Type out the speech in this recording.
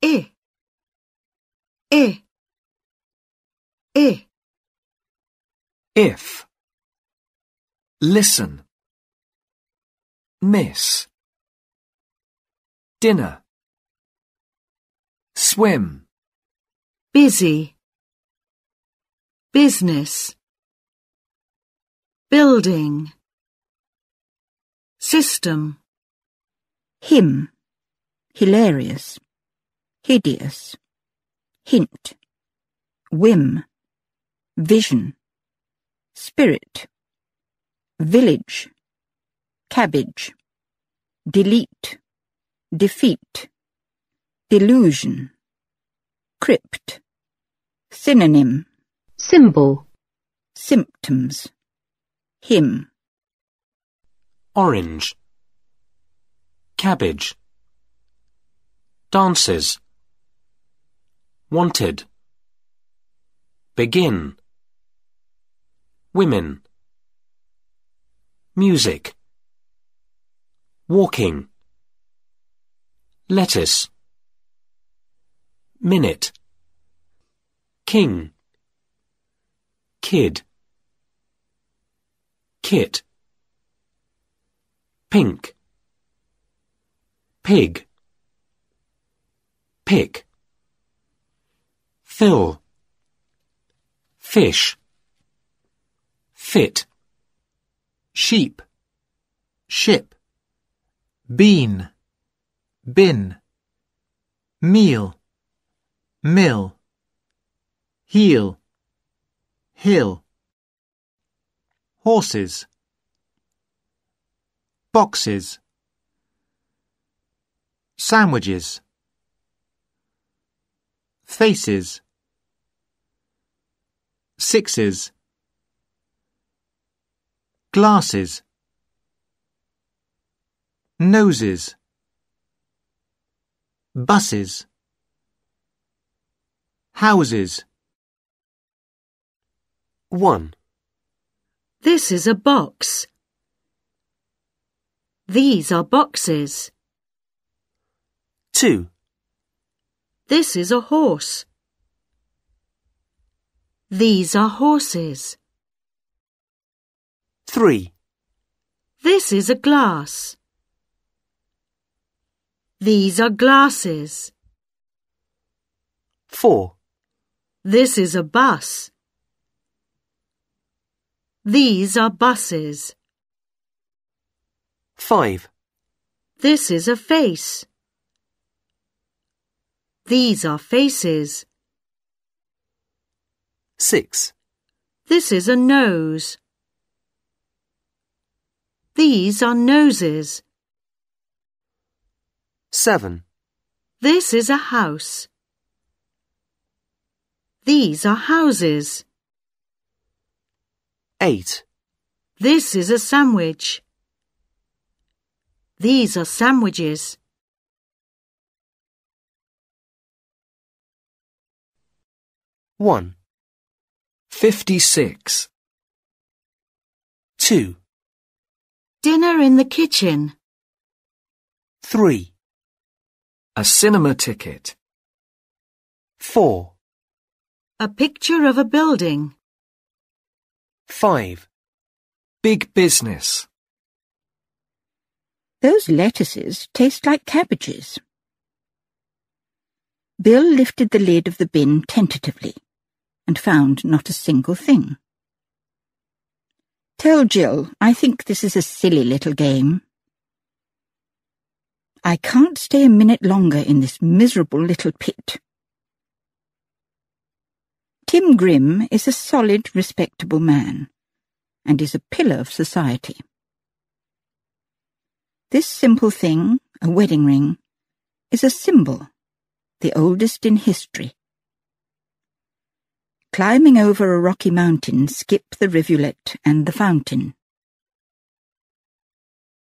I, I, I. If. Listen. Miss. Dinner. Swim. Busy. Business. Building. System. Him, hilarious, hideous, hint, whim, vision, spirit, village, cabbage, delete, defeat, delusion, crypt, synonym, symbol, symptoms, hymn. Orange. Cabbage. Dances. Wanted. Begin. Women. Music. Walking. Lettuce. Minute. King. Kid. Kit. Pink. Pig. Pick. Fill. Fish. Fit. Sheep, ship, bean, bin, meal, mill, heel, hill. Horses, boxes, sandwiches, faces, sixes, glasses, noses, buses, houses. 1. This is a box. These are boxes. 2. This is a horse. These are horses. 3. This is a glass. These are glasses. 4. This is a bus. These are buses. 5. This is a face. These are faces. 6. This is a nose. These are noses. 7. This is a house. These are houses. 8. This is a sandwich. These are sandwiches. 1. 56. 2. Dinner in the kitchen. 3. A cinema ticket. 4. A picture of a building. 5. Big business. Those lettuces taste like cabbages. Bill lifted the lid of the bin tentatively and found not a single thing. Tell Jill I think this is a silly little game. I can't stay a minute longer in this miserable little pit. Tim Grimm is a solid, respectable man and is a pillar of society. This simple thing, a wedding ring, is a symbol, the oldest in history. Climbing over a rocky mountain skip the rivulet and the fountain.